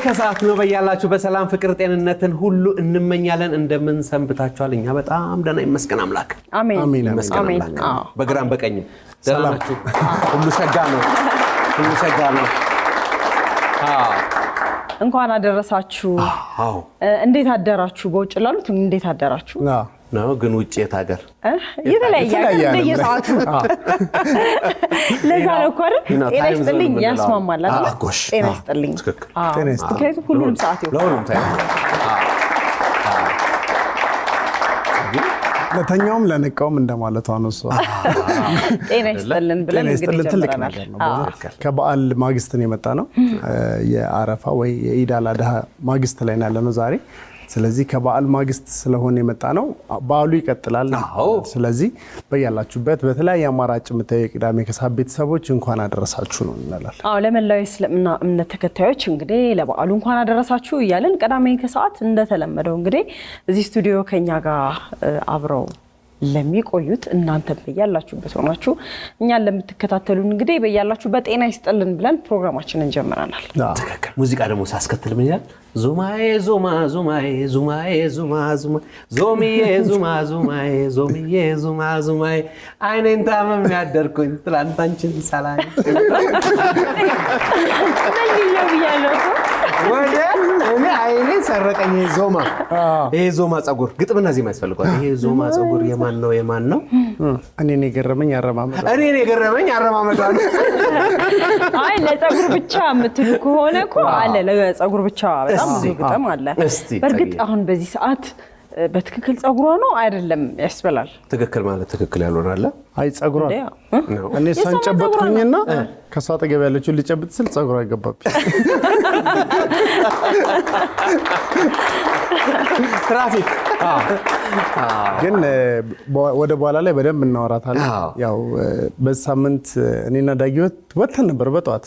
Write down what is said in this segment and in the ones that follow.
ከሰዓት ነው በያላችሁ በሰላም ፍቅር ጤንነትን ሁሉ እንመኛለን እንደምን ሰንብታችኋል እኛ በጣም ደህና ይመስገን አምላክ አሜን አሜን በግራም በቀኝም ሰላማችሁ ሁሉ ሸጋ ነው እንኳን አደረሳችሁ እንዴት አደራችሁ በውጭ ላሉት እንዴት አደራችሁ ነው ግን ውጪ የታገር የተለያየ የሰዓቱ ለዛ ነው እኮ አይደል ጤና ይስጥልኝ ያስማማል አይደል ጤና ይስጥልኝ ምክንያቱም ሁሉም ሰዓት ለሁሉም ለተኛውም ለነቃውም እንደማለት ነው እሱ ጤና ይስጥልን ብለን እንግዲህ ጀምረናል ከበዓል ማግስት ነው የመጣ ነው የአረፋ ወይ የኢድ አልአድሃ ማግስት ላይ ያለነው ዛሬ ስለዚህ ከበዓል ማግስት ስለሆነ የመጣ ነው በዓሉ ይቀጥላል ስለዚህ በያላችሁበት በተለያየ አማራጭ የምታየው ቅዳሜ ከሰዓት ቤተሰቦች እንኳን አደረሳችሁ ነው እንላለን ለመላው እስልምና እምነት ተከታዮች እንግዲህ ለበዓሉ እንኳን አደረሳችሁ እያልን ቅዳሜ ከሰዓት እንደተለመደው እንግዲህ እዚህ ስቱዲዮ ከኛ ጋር አብረው ለሚቆዩት እናንተ በያላችሁበት ሆናችሁ እኛን ለምትከታተሉን እንግዲህ በያላችሁበት ጤና ይስጥልን ብለን ፕሮግራማችንን ጀምረናል ሙዚቃ ደግሞ ሳስከትል ምን ይላል ዙማዬ ዙማ ዙማዬ ዙማዬ ዙማ ዙማ ዞሚዬ ዙማ ዙማዬ ዞሚዬ ዙማ ዙማዬ አይኔን ታመም ያደርኩኝ ትላንታንችን ሰላም ወደ እኔ አይኔ ሰረቀኝ ዞማ ይሄ ዞማ ጸጉር ግጥምና ዜማ ያስፈልጋል ይሄ ዞማ ጸጉር የማን ነው እኔ የገረመኝ አረማመዱ አይ ለጸጉር ብቻ የምትሉ ከሆነ እኮ አለ ለጸጉር ብቻ በጣም ብዙ ግጥም አለ በርግጥ አሁን በዚህ ሰዓት በትክክል ጸጉሯ ነው አይደለም ያስበላል ትክክል ማለት ትክክል ያልሆነ አለ አይ ጸጉሯ እኔ ሳንጨበጥኩኝና ከሷ አጠገብ ያለችው ልጨብጥ ስል ጸጉሯ አይገባብኝ ትራፊክ ግን ወደ በኋላ ላይ በደንብ እናወራታለን ያው በሳምንት እኔና ዳጊወት ወተን ነበር በጧት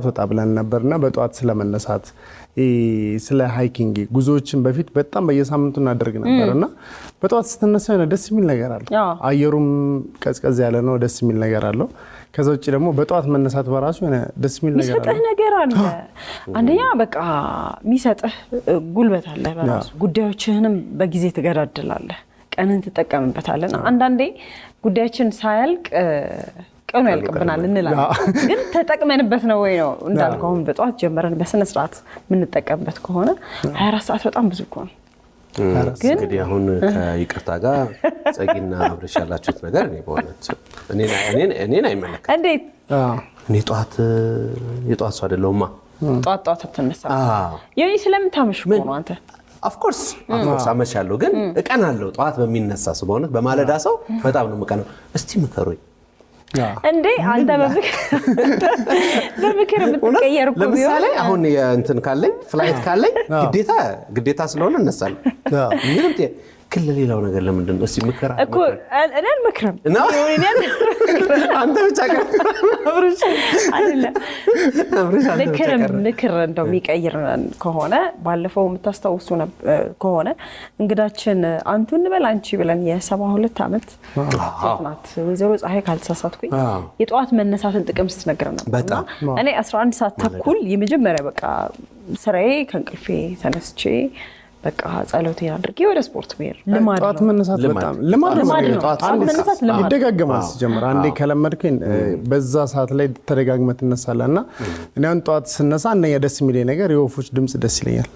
ወጣ ብለን ነበርና በጧት ስለመነሳት ስለ ሃይኪንግ ጉዞዎችን በፊት በጣም በየሳምንቱ እናደርግ ነበርና በጧት ስትነሳ ደስ የሚል ነገር አለ አየሩም ቀዝቀዝ ያለ ነው ደስ የሚል ነገር አለው ከዛ ውጪ ደግሞ በጧት መነሳት በራሱ ደስ የሚል ነገር አለ አንደኛ በቃ ሚሰጥህ ጉልበት አለ በራሱ ጉዳዮችህንም በጊዜ ትገዳድላለህ ቀንን ትጠቀምበታለህ አንዳንዴ ጉዳያችን ሳያልቅ ቀኑ ያልቅብናል እንላለን ግን ተጠቅመንበት ነው ወይ ነው እንዳልከው በጧት ጀምረን በስነ ስርዓት ምን ተጠቀምበት ከሆነ 24 ሰዓት በጣም ብዙ እኮ ነው እንግዲህ አሁን ከይቅርታ ጋር ጸጊና አብረሽ ያላችሁት ነገር እኔ በእውነት እኔን አይመለከትም እንዴት እኔ የጧት ሰው አይደለሁማ ጧት ተነሳ የኔ ስለምታመሽ እኮ ነው አንተ of course አመሻለሁ ግን እቀናለሁ ጧት በሚነሳ ሰው በእውነት በማለዳ ሰው በጣም ነው የምቀናው እስቲ ምከሩኝ እንዴ አንተ በምክር የምትቀየር እኮ ቢሆን ለምሳሌ አሁን እንትን ካለኝ ፍላይት ካለኝ ግዴታ ስለሆነ እነሳለሁ ምንም ከሌላው ነገር ለምንድን ነው እስቲ ምክራ እኮ እኔን ምክርም አንተ ብቻ አብርሽ አይደለም ምክር እንደው የሚቀይር ከሆነ ባለፈው የምታስታውሱ ከሆነ እንግዳችን አንቱ እንበል አንቺ ብለን የ72 ዓመት ሴት ወይዘሮ ፀሐይ ካልተሳሳትኩኝ የጧት መነሳትን ጥቅም ስትነግረን ነበር እኔ 11 ሰዓት ተኩል የመጀመሪያ በቃ ስራዬ ከእንቅልፌ ተነስቼ በቃ ጸሎቴን አድርጌ ወደ ስፖርት ብሄር ልማድ ጧት መነሳት በጣም ልማድ ነው ጧት መነሳት ይደጋገማል ሲጀምር አንዴ ከለመድከኝ በዛ ሰዓት ላይ ተደጋግመህ ትነሳለህና እኔ አሁን ጧት ስነሳ አንደኛ ደስ የሚለኝ ነገር የወፎች ድምጽ ደስ ይለኛል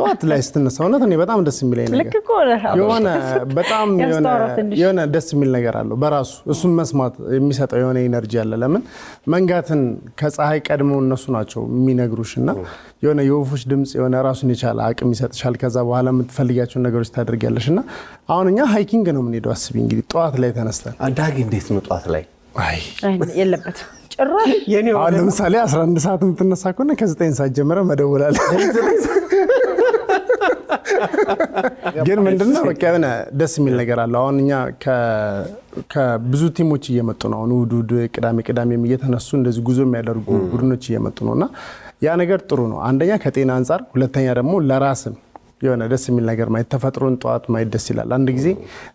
ጧት ላይ ስትነሳ እውነት እኔ በጣም ደስ የሚለኝ ነገር የሆነ በጣም የሆነ ደስ የሚል ነገር አለው በራሱ እሱን መስማት የሚሰጠው የሆነ ኢነርጂ አለ ለምን መንጋትን ከፀሐይ ቀድመው እነሱ ናቸው የሚነግሩሽና የሆነ የወፎች ድምጽ የሆነ ራሱን የቻለ አቅም ይሰጥሻል ከዛ በኋላ የምትፈልጊያቸው ነገሮች ታደርጊያለሽና አሁን እኛ ሃይኪንግ ነው የምንሄደው አስቢ እንግዲህ ጧት ላይ ተነስተን አዳጊ እንዴት ነው ጧት ላይ አይ የለበት ጭራሽ አሁን ለምሳሌ 11 ሰዓት የምትነሳ ከሆነ ከ9 ሰዓት ጀምረ መደወላል ግን ምንድነው በቃ የሆነ ደስ የሚል ነገር አለ። አሁን እኛ ከብዙ ቲሞች እየመጡ ነው። አሁን ውዱድ ቅዳሜም እየተነሱ እንደዚህ ጉዞ የሚያደርጉ ቡድኖች እየመጡ ነውና ያ ነገር ጥሩ ነው። አንደኛ ከጤና አንፃር፣ ሁለተኛ ደግሞ ለራስም የሆነ ደስ የሚል ነገር ማየት ተፈጥሮን ጠዋት ማየት ደስ ይላል። አንድ ጊዜ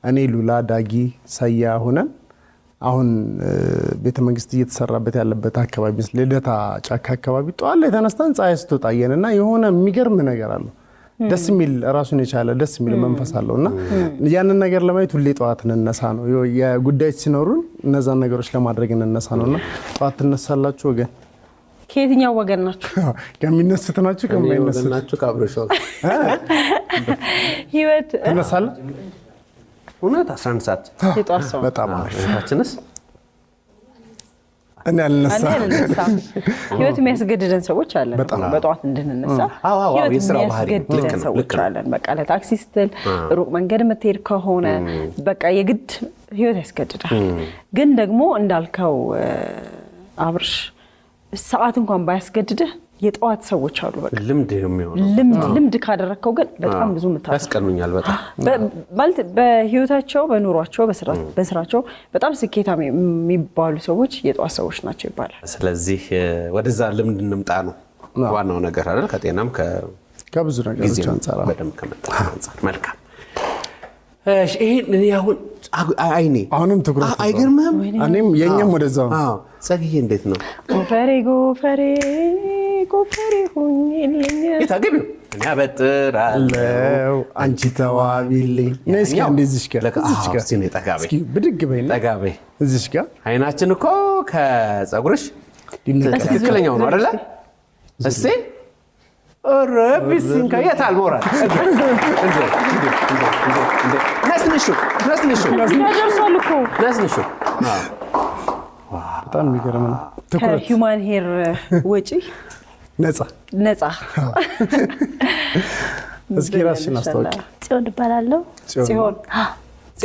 እኔ ሉላ ዳጊ ሰያ ሆነን አሁን ቤተ መንግስት እየተሰራበት ያለበት አካባቢ ልደታ ጫካ አካባቢ ጠዋት ላይ ተነስተን ፀሐይ ስትወጣየንና የሆነ የሚገርም ነገር አለ። ደስ የሚል ራሱን የቻለ ደስ የሚል መንፈስ አለውና ያንን ነገር ለማየት ሁሌ ጠዋት እንነሳ ነው። የጉዳዮች ሲኖሩን እነዛን ነገሮች ለማድረግ እንነሳ ነውና ጠዋት ትነሳላችሁ ወገን? ከየትኛው ወገን ናችሁ? ከሚነሱት ናችሁ ከማይነሱት ናችሁ? ካብረሾ ህይወት ተነሳለ እውነት 11 ሰዓት የጧት ሰው በጣም አሪፍ። ታችንስ እኔ አልነሳም። ህይወት የሚያስገድደን ሰዎች አለን በጧት እንድንነሳ። ህይወት የስራው ባህሪ የሚያስገድደን ሰዎች አለን። በቃ ለታክሲ ስትል ሩቅ መንገድ የምትሄድ ከሆነ በቃ የግድ ህይወት ያስገድዳል። ግን ደግሞ እንዳልከው አብርሽ ሰዓት እንኳን ባያስገድድህ የጠዋት ሰዎች አሉ። በቃ ልምድ ካደረከው ግን በጣም ብዙ ምታስ ያስቀኑኛል። በጣም ማለት በህይወታቸው በኑሯቸው በስራቸው በጣም ስኬታማ የሚባሉ ሰዎች የጠዋት ሰዎች ናቸው ይባላል። ስለዚህ ወደዛ ልምድ እንምጣ ነው ዋናው ነገር አይደል? ከጤናም ከብዙ ነገሮች አንፃር በደም ከመጣጣም አንፃር መልካም። እሺ ይሄ ያሁን አይኔ አሁንም ትኩረት አይገርምም? እኔም የኛም ወደዛው ጸግዬ እንዴት ነው? ጎፈሬ ሁኝልኝ የታገቢው እኔ አበጥራለሁ አንቺ ተዋቢልኝ። ነስኪ እንደዚህ ጋር እስኪ ብድግ በይና ጠጋ በይ። እዚህ ጋር አይናችን እኮ ከጸጉርሽ ትክክለኛው ነው አይደለ? እስቲ ረቢስንካ የታል ሞራል ነስንሹ ደርሷል እኮ ነስንሹ። በጣም የሚገርም ነው። ትኩረት ከሂውማን ሄር ወጪ ነፃ። እስኪ ራስሽን አስተዋውቂ። ጽዮን እባላለሁ። ጽዮን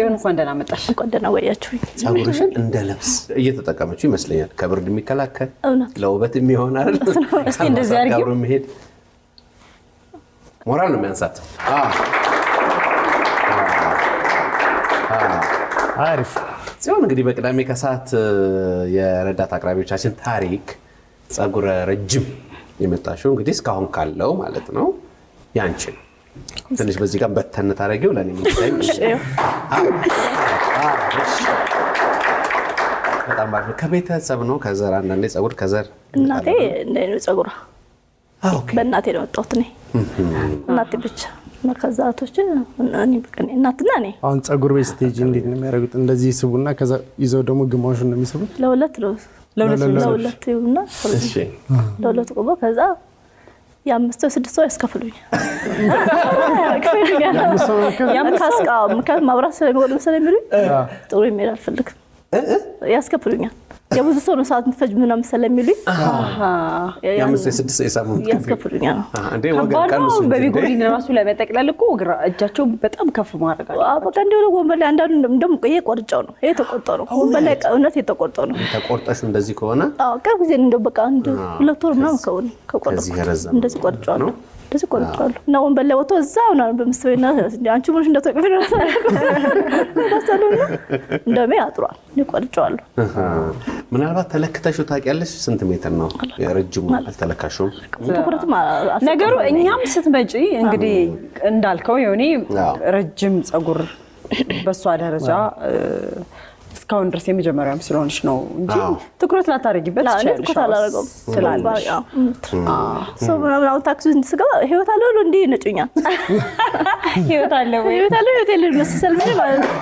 እንኳን ደህና መጣሽ። እንኳን ደህና ቆያችሁኝ። ጸጉርሽን እንደ ልብስ እየተጠቀመችው ይመስለኛል። ከብርድ የሚከላከል ለውበት የሚሆን አይደል? እስቲ እንደዚህ አድርጊው። መሄድ ሞራል ነው የሚያንሳት። አሪፍ ጽዮን እንግዲህ በቅዳሜ ከሰዓት የረዳት አቅራቢዎቻችን ታሪክ ጸጉረ ረጅም የመጣሽው እንግዲህ እስካሁን ካለው ማለት ነው ያንቺን ትንሽ በዚህ ጋር በተን ታረጊው ለኔ ምታይ በጣም ባለ ከቤተሰብ ነው ከዘር አንዳንዴ ጸጉር ከዘር እናቴ እንደኔ ጸጉራ በእናቴ ነው ወጣሁት እኔ እናቴ ብቻ መከዛቶች እኔ በቀን እናትና እኔ አሁን ጸጉር ቤት ስቴጅ እንዴት ነው የሚያደርጉት? እንደዚህ ይስቡና ከዛ ይዘው ደግሞ ግማሹን ነው የሚስቡት። ለሁለት ይሁንና እሺ ለሁለት ቆሞ ከዛ የአምስት ስድስት ሰው ያስከፍሉኛል። ያምካስቃው ምክንያቱም ማብራት ስለሚሉኝ ጥሩ የሚል አልፈልግም ያስከፍሉኛል። የብዙ ሰው ነው ሰዓት ምፈጅ ምናምን ስለሚሉኝ የአምስት ስድስት ሰው ያስከፍሉኛል። እንዴ ወገን ቀንሱ በቢጎሪን ራሱ ለመጠቅለል እኮ እጃቸው በጣም ከፍ ማድረግ አለ። በቃ እንደው ወንበር ላይ አንዳንዱ እንደም ይሄ ቆርጫው ነው ይሄ ተቆርጠው ነው ወንበር ላይ እውነት የተቆርጠው ነው። ተቆርጠሽ እንደዚህ ከሆነ ቅርብ ጊዜ እንደው በቃ አንድ ሁለት ወር ምናምን ከሆነ ከቆርጠው እንደዚህ ቆርጫዋለሁ እና ወንበር ላይ ወጥቶ እዛው ነው በምስበይና አንቺ ሞሽ እንደተቀፈረ ነው እንደሜ አጥሯል ይቆርጫዋለሁ። ምናልባት ተለክተሽው ታውቂያለሽ? ስንት ሜትር ነው የረጅሙ? አልተለካሽውም? ትኩረትም ነገሩ እኛም ስትመጪ እንግዲህ እንዳልከው የሆነ ረጅም ጸጉር በሷ ደረጃ እስካሁን ድረስ የመጀመሪያም ስለሆነች ነው እንጂ ትኩረት ላታረጊበት ይችላል። ትኩረት አላረገውም ስላለሽ ሰው ምናምን ታክሲ እንድስገባ ህይወት አለው እንዴ ነጭኛል ህይወት አለው ሆቴል መስሰል ምን ማለት ነው?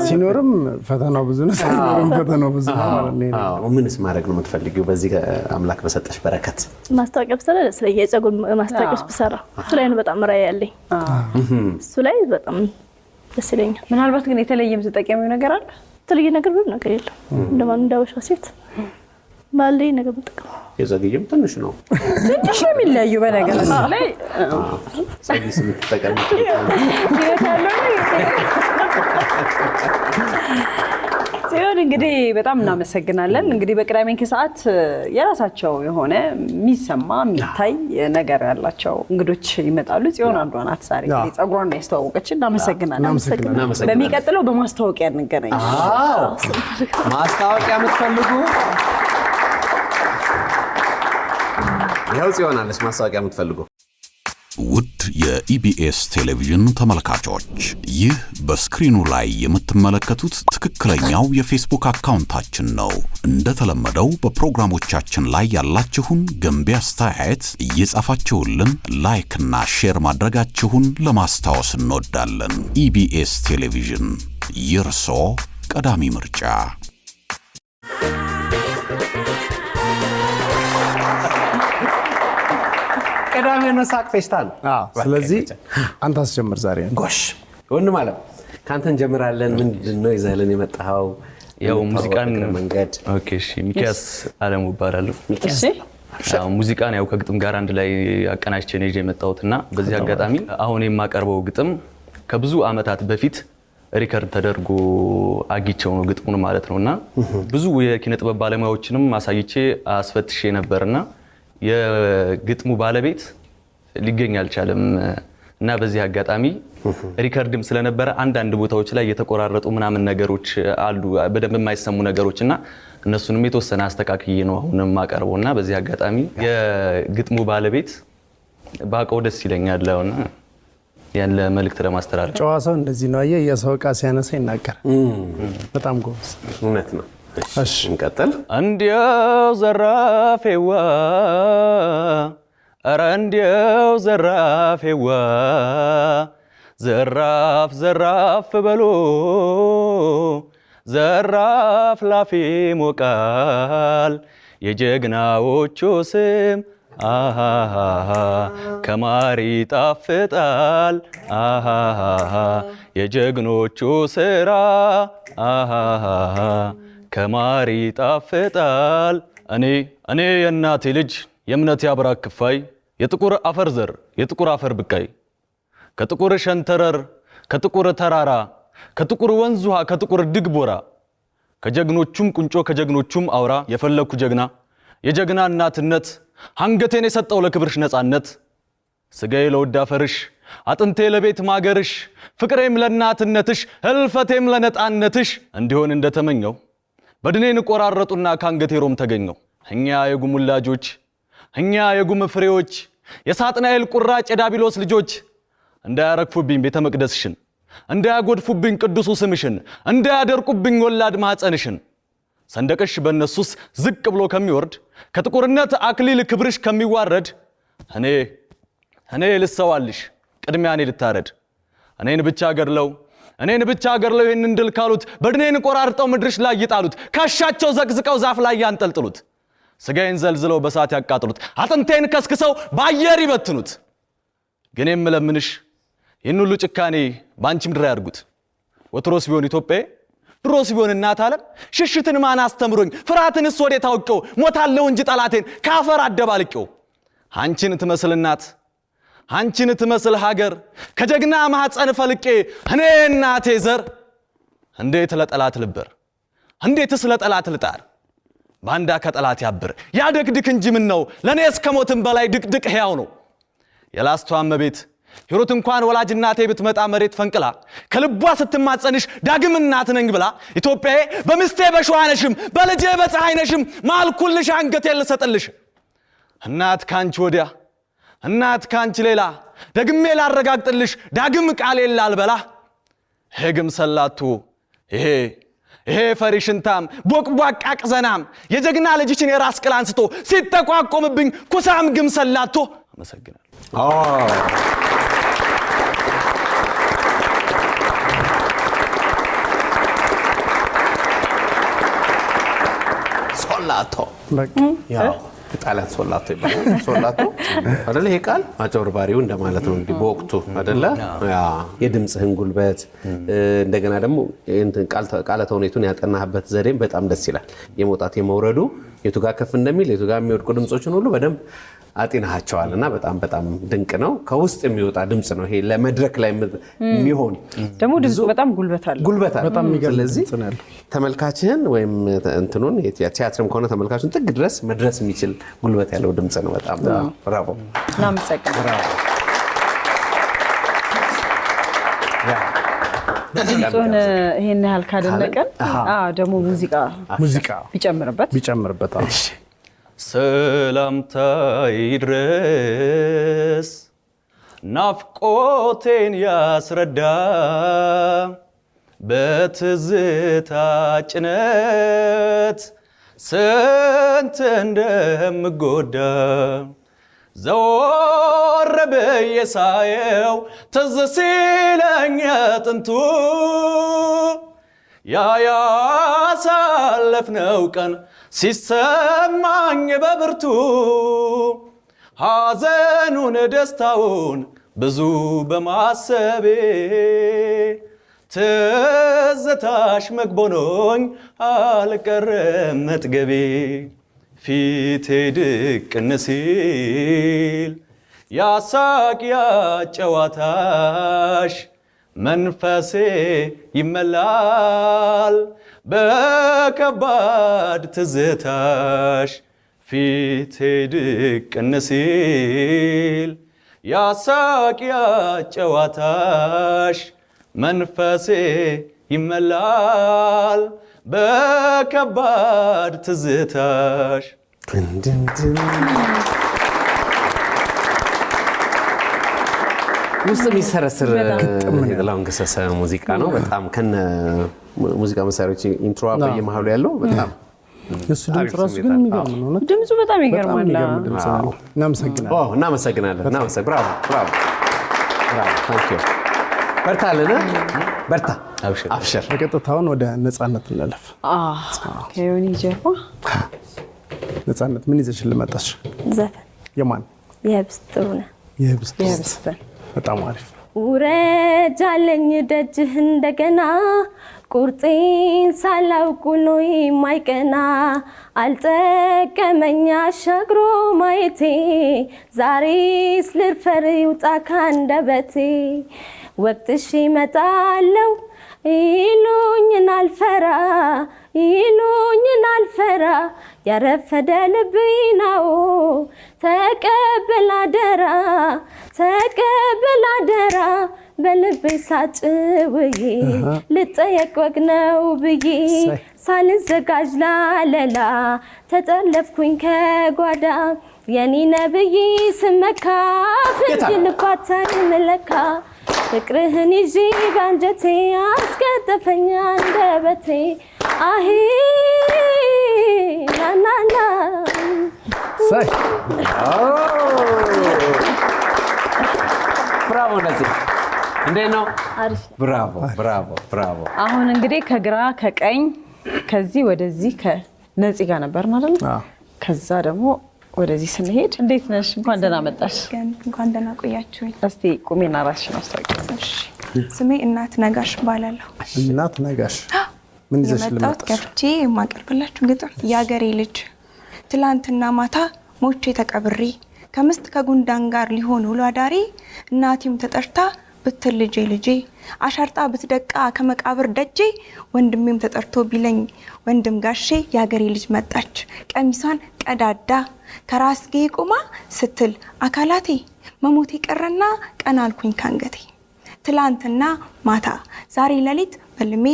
ሲኖርም ፈተናው ብዙ ነው። ሲኖርም ፈተናው ብዙ ነው ማለት ነው። ምንስ ማድረግ ነው የምትፈልጊው በዚህ አምላክ በሰጠሽ በረከት? ማስታወቂያ ብሰራ ስለዚህ የጸጉር ማስታወቂያ ብሰራ እሱ ላይ ነው በጣም ራዕይ ያለኝ። እሱ ላይ በጣም ደስ ይለኛል። ምናልባት ግን የተለየም ተጠቀሚው ነገር አለ? የተለየ ነገር ብዙ ነገር የለም። እንደማን እንዳወሻ ሴት ባለኝ ነገር በጠቀም የጸጉዬም ትንሽ ነው የሚለያዩ በነገራችን ላይ ጸጉይ ጽዮን እንግዲህ በጣም እናመሰግናለን። እንግዲህ በቅዳሜ ከሰዓት የራሳቸው የሆነ የሚሰማ የሚታይ ነገር ያላቸው እንግዶች ይመጣሉ። ጽዮን አንዷ ናት። ዛሬ እንግዲህ ጸጉሯን ያስተዋወቀች እናመሰግናለን። በሚቀጥለው በማስታወቂያ እንገናኝ። ማስታወቂያ የምትፈልጉ ይኸው ጽዮን አለች። ማስታወቂያ የምትፈልጉ ውድ የኢቢኤስ ቴሌቪዥን ተመልካቾች ይህ በስክሪኑ ላይ የምትመለከቱት ትክክለኛው የፌስቡክ አካውንታችን ነው። እንደተለመደው በፕሮግራሞቻችን ላይ ያላችሁን ገንቢ አስተያየት እየጻፋችሁልን ላይክና ሼር ማድረጋችሁን ለማስታወስ እንወዳለን። ኢቢኤስ ቴሌቪዥን የርሶ ቀዳሚ ምርጫ። ቀዳሚ ነሳቅ ፌስታል። ስለዚህ አንተ አስጀምር ዛሬ። ጎሽ ወንድ ማለት ካንተ እንጀምራለን። ምንድነው ይዘህልን የመጣኸው? ያው ሙዚቃን መንገድ። ኦኬ እሺ። ሚኪያስ አለሙ እባላለሁ። እሺ ሙዚቃን ያው ከግጥም ጋር አንድ ላይ አቀናጅቼ ነው ይዤ የመጣሁትና በዚህ አጋጣሚ አሁን የማቀርበው ግጥም ከብዙ አመታት በፊት ሪከርድ ተደርጎ አግኝቼው ነው ግጥሙን ማለት ነውና ብዙ የኪነ ጥበብ ባለሙያዎችንም አሳይቼ አስፈትሼ ነበርና የግጥሙ ባለቤት ሊገኝ አልቻለም እና በዚህ አጋጣሚ ሪከርድም ስለነበረ አንድ ቦታዎች ላይ የተቆራረጡ ምናምን ነገሮች አሉ፣ በደንብ የማይሰሙ ነገሮችና እነሱንም የተወሰነ አስተካክዬ ነው አሁንም ማቀርበውና በዚህ አጋጣሚ የግጥሙ ባለቤት ባቀው ደስ ይለኛልና ያለ መልእክት ለማስተላለፍ። ጨዋ ሰው እንደዚህ ነው። አየህ የሰው ዕቃ ሲያነሳ ይናገር። በጣም ጎበዝ። እውነት ነው። እሺ እንቀጥል። እንዲያው ዘራፌዋ ኧረ እንዲያው ዘራፌዋ ዘራፍ ዘራፍ በሎ ዘራፍ ላፌ ሞቃል የጀግናዎቹ ስም አሃሃ ከማር ይጣፍጣል አሃሃ የጀግኖቹ ስራ አሃሃ ከማር ይጣፍጣል። እኔ የእናቴ ልጅ የእምነቴ አብራክ ክፋይ የጥቁር አፈር ዘር የጥቁር አፈር ብቃይ ከጥቁር ሸንተረር ከጥቁር ተራራ ከጥቁር ወንዝ ውሃ ከጥቁር ድግ ቦራ ከጀግኖቹም ቁንጮ ከጀግኖቹም አውራ የፈለኩ ጀግና የጀግና እናትነት አንገቴን የሰጠው ለክብርሽ ነፃነት ስጋዬ ለውድ አፈርሽ አጥንቴ ለቤት ማገርሽ ፍቅሬም ለእናትነትሽ ህልፈቴም ለነፃነትሽ እንዲሆን እንደተመኘው በድኔን ቆራረጡና ካንገቴ ሮም ተገኘው። እኛ የጉም ወላጆች እኛ የጉም ፍሬዎች የሳጥናኤል ቁራጭ የዳቢሎስ ልጆች እንዳያረግፉብኝ ቤተ መቅደስሽን እንዳያጎድፉብኝ ቅዱሱ ስምሽን እንዳያደርቁብኝ ወላድ ማህፀንሽን ሰንደቅሽ በእነሱስ ዝቅ ብሎ ከሚወርድ ከጥቁርነት አክሊል ክብርሽ ከሚዋረድ እኔ ልሰዋልሽ ቅድሚያ እኔ ልታረድ እኔን ብቻ ገድለው ይህንን ድል ካሉት በድኔን ቆራርጠው ምድርሽ ላይ ይጣሉት ካሻቸው ዘቅዝቀው ዛፍ ላይ ያንጠልጥሉት ስጋዬን ዘልዝለው በሳት ያቃጥሉት አጥንቴን ከስክሰው በአየር ይበትኑት ግን የምለምንሽ ይህን ሁሉ ጭካኔ ባንቺ ምድር ያርጉት ወትሮስ ቢሆን ኢትዮጵያ ድሮስ ቢሆን እናት ዓለም ሽሽትን ማን አስተምሮኝ ፍርሃትንስ ወዴት አውቀው ሞታለሁ እንጂ ጠላቴን ካፈር አደባልቀው አንቺን ትመስል እናት አንቺን ትመስል ሀገር ከጀግና ማህፀን ፈልቄ እኔ እናቴ ዘር እንዴት ለጠላት ልበር እንዴትስ ለጠላት ልጣር ባንዳ ከጠላት ያብር ያደግድክ እንጂ ምን ነው ለኔ እስከሞትም በላይ ድቅድቅ ሕያው ነው የላስቷ እመቤት ሂሩት እንኳን ወላጅ እናቴ ብትመጣ መሬት ፈንቅላ ከልቧ ስትማጸንሽ ዳግም እናት ነኝ ብላ ኢትዮጵያዬ በምስቴ በሸዋነሽም በልጄ በፀሐይነሽም ማልኩልሽ አንገቴ ልሰጥልሽ እናት ካንቺ ወዲያ እናት ካንቺ ሌላ ደግሜ ላረጋግጥልሽ ዳግም ቃሌን ላልበላ ሄግም ሰላቱ ይሄ ፈሪሽንታም ቦቅቧቃ ቅዘናም የጀግና ልጅሽን የራስ ቅል አንስቶ ሲተቋቆምብኝ ኩሳም ግም ሰላቶ አመሰግናለሁ። ሶላቶ ያው ጣሊያን ሶላቶ ይባላል። ሶላቶ አይደለ? ይሄ ቃል አጨብርባሪው እንደማለት ነው እንግዲህ በወቅቱ አይደለ? ያ የድምጽህን ጉልበት እንደገና ደግሞ ቃለ ተውኔቱን ያጠናህበት ዘዴም በጣም ደስ ይላል። የመውጣት የመውረዱ የቱ ጋር ከፍ እንደሚል የቱ ጋር የሚወድቁ ድምጾችን ሁሉ በደንብ አጥናቸዋልና በጣም ድንቅ ነው ከውስጥ የሚወጣ ድምጽ ነው ይሄ ለመድረክ ላይ የሚሆን ደግሞ ድምጽ በጣም ጉልበት አለ በጣም የሚገርም ስለዚህ ድምጽ ነው ያለው ተመልካችን ወይም እንትኑን ቲያትርም ከሆነ ተመልካቹን ጥግ ድረስ መድረስ የሚችል ጉልበት ያለው ድምጽ ነው በጣም ብራቮ እናመሰግናለን ድምጹን ይሄን ያህል ካደነቀን ደግሞ ሙዚቃ ቢጨምርበት እሺ ሰላምታ ይድረስ ናፍቆቴን ያስረዳ በትዝታ ጭነት ስንት እንደምጎዳ ዘወር ብዬ ሳየው ትዝ ሲለኝ ጥንቱ ያሳለፍነው ቀን ሲሰማኝ በብርቱ ሐዘኑን ደስታውን ብዙ በማሰቤ ትዝታሽ መግቦኖኝ አልቀረም መጥገቤ ፊቴ ድቅን ሲል ያሳቅ ያጨዋታሽ መንፈሴ ይመላል በከባድ ትዝታሽ ፊቴ ድቅን ሲል ያሳቅ ያጨዋታሽ መንፈሴ ይመላል በከባድ ትዝታሽ ውስጥ የሚሰረስር ጥላሁን ገሰሰ ሙዚቃ ነው በጣም ከነ ሙዚቃ መሳሪያዎች ኢንትሮ በየመሃሉ ያለው በጣም እሱ ድምጽ ራሱ ግን የሚገርም ነው ድምጹ በጣም ይገርማል እናመሰግናለን ብራቮ ታንክ ዩ በርታ አብሽር በቀጥታውን ወደ ነፃነት እንለፍ ከዮኒ ጀርባ ነፃነት ምን ይዘሽልን መጣሽ ዘፈን የማን የህብስት በጣም አሪፍ ውረጃለኝ ደጅህ እንደገና ቁርጤን ሳላውቅ ነው የማይቀና አልጠቀመኝ አሻግሮ ማየቴ ዛሬስ ልርፈር ይውጣ ካንደበቴ ወቅትሽ ይመጣለው ይሉኝን አልፈራ ያረፈደ ልቤ ነው ተቀበል አደራ በልቤ ሳጭውዬ ልጠየቅ ወግ ነው ብዬ ሳልዘጋጅ ላለላ ተጠለፍኩኝ ከጓዳ የኔ ነብይ ስመካ ፍጅንባታ መለካ ፍቅርህን ይዤ ባንጀቴ አስከተፈኛ እንደበቴ አሄ ናናና ሳይ ብራቮ ነዚህ እንዴት ነው አሪፍ ብራቮ አሁን እንግዲህ ከግራ ከቀኝ ከዚህ ወደዚህ ከነፂ ጋር ነበርና አይደል ከዛ ደግሞ ወደዚህ ስንሄድ እንዴት ነሽ እንኳን ደህና መጣሽ እንኳን ደህና ቆያችሁኝ እስቲ ቁሜና ራስሽን አስተዋውቂ እሺ ስሜ እናት ነጋሽ ባላለው እናት ነጋሽ ምን ይዘሽልን መጣሽ ከፍቼ ማቀርብላችሁ ግጥም ያገሬ ልጅ ትላንትና ማታ ሞቼ ተቀብሬ ከምስት ከጉንዳን ጋር ሊሆን ውሎ አዳሪ እናቴም ተጠርታ ብትል ልጄ አሻርጣ ብትደቃ ከመቃብር ደጄ ወንድሜም ተጠርቶ ቢለኝ ወንድም ጋሼ ያገሬ ልጅ መጣች ቀሚሷን ቀዳዳ ከራስጌ ቆማ ስትል አካላቴ መሞቴ ቀረና ቀና አልኩኝ ካንገቴ ትላንትና ማታ ዛሬ ሌሊት በልሜ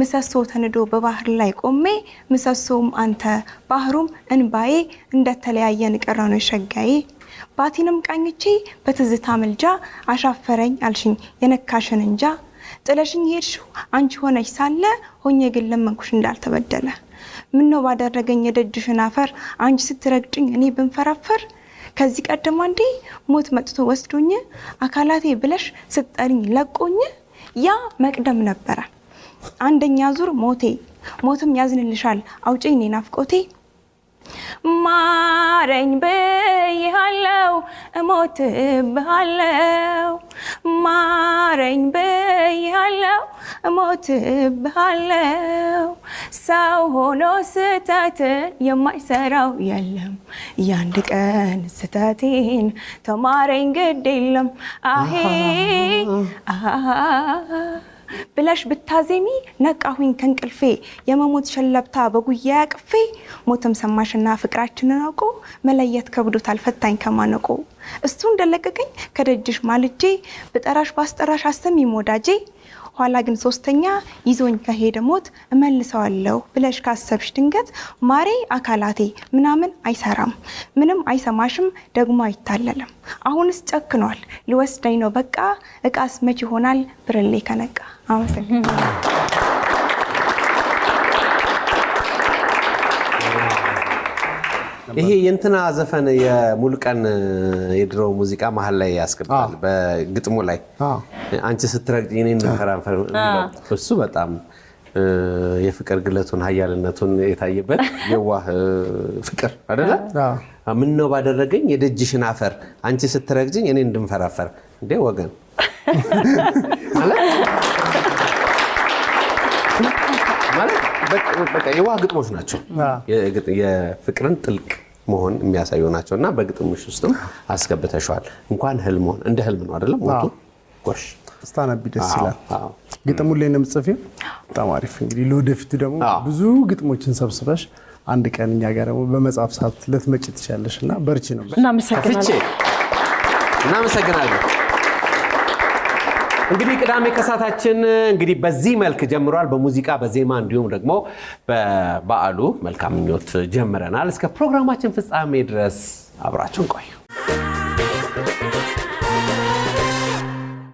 ምሰሶ ተንዶ በባህር ላይ ቆሜ ምሰሶም አንተ ባህሩም እንባዬ እንደተለያየን ቀረኖ ሸጋዬ ባቲንም ቃኝቼ በትዝታ መልጃ አሻፈረኝ አልሽኝ የነካሽን እንጃ ጥለሽኝ ሄድሽው አንቺ ሆነሽ ሳለ ሆኜ ግን ለመንኩሽ እንዳልተበደለ ምን ነው ባደረገኝ የደጅሽን አፈር አንቺ ስትረግጭኝ እኔ ብንፈራፈር ከዚህ ቀደም አንዴ ሞት መጥቶ ወስዶኝ አካላቴ ብለሽ ስትጠሪኝ ለቆኝ ያ መቅደም ነበር አንደኛ ዙር ሞትም ያዝንልሻል አውጪኝ እኔ ናፍቆቴ ማረኝ በይሃለው እሞትብሃለው ማረኝ በይሃለው እሞትብሃለሁ ሰው ሆኖ ስህተትን የማይሰራው የለም ያንድ ቀን ስህተቴን ተማረኝ ግድ የለም አሄ ብለሽ ብታዜሚ ነቃሁኝ ከእንቅልፌ የመሞት ሸለብታ በጉያ ያቅፌ ሞትም ሰማሽና ፍቅራችንን አውቆ መለየት ከብዶታል ፈታኝ ከማነቆ እሱ እንደለቀቀኝ ከደጅሽ ማልጄ ብጠራሽ ባስጠራሽ አሰሚም ወዳጄ ኋላ ግን ሶስተኛ ይዞኝ ከሄደ ሞት እመልሰዋለሁ ብለሽ ካሰብሽ ድንገት ማሬ አካላቴ ምናምን አይሰራም ምንም አይሰማሽም ደግሞ አይታለልም አሁንስ ጨክኗል ሊወስደኝ ነው በቃ እቃስ መች ይሆናል ብርሌ ከነቃ አመሰግናለሁ ይሄ የእንትና ዘፈን የሙሉቀን የድሮ ሙዚቃ መሀል ላይ ያስቀምጣል በግጥሙ ላይ አንቺ ስትረግጪኝ እኔ እንከራንፈር እሱ በጣም የፍቅር ግለቱን ኃያልነቱን የታየበት የዋህ ፍቅር አይደለ ምን ነው ባደረገኝ የደጅሽን አፈር አንቺ ስትረግጪኝ እኔ እንድንፈራፈር እንዴ ወገን ማለት በቃ የዋህ ግጥሞች ናቸው የፍቅርን ጥልቅ መሆን የሚያሳዩ ናቸው እና በግጥምሽ ውስጥም አስገብተሻል እንኳን ህልም ሆነ እንደ ህልም ነው አይደለም ሞቱ ጎሽ ስታነቢ ደስ ይላል ግጥሙን ላይ ነው የምትጽፊው በጣም አሪፍ እንግዲህ ለወደፊቱ ደግሞ ብዙ ግጥሞችን ሰብስበሽ አንድ ቀን እኛ ጋር ደግሞ በመጽሐፍ ሰዓት ልትመጪ ትችያለሽና በርቺ ነው እናመሰግናለን እንግዲህ ቅዳሜ ከሳታችን እንግዲህ በዚህ መልክ ጀምሯል በሙዚቃ በዜማ እንዲሁም ደግሞ በበዓሉ መልካም ምኞት ጀምረናል እስከ ፕሮግራማችን ፍጻሜ ድረስ አብራችሁን ቆዩ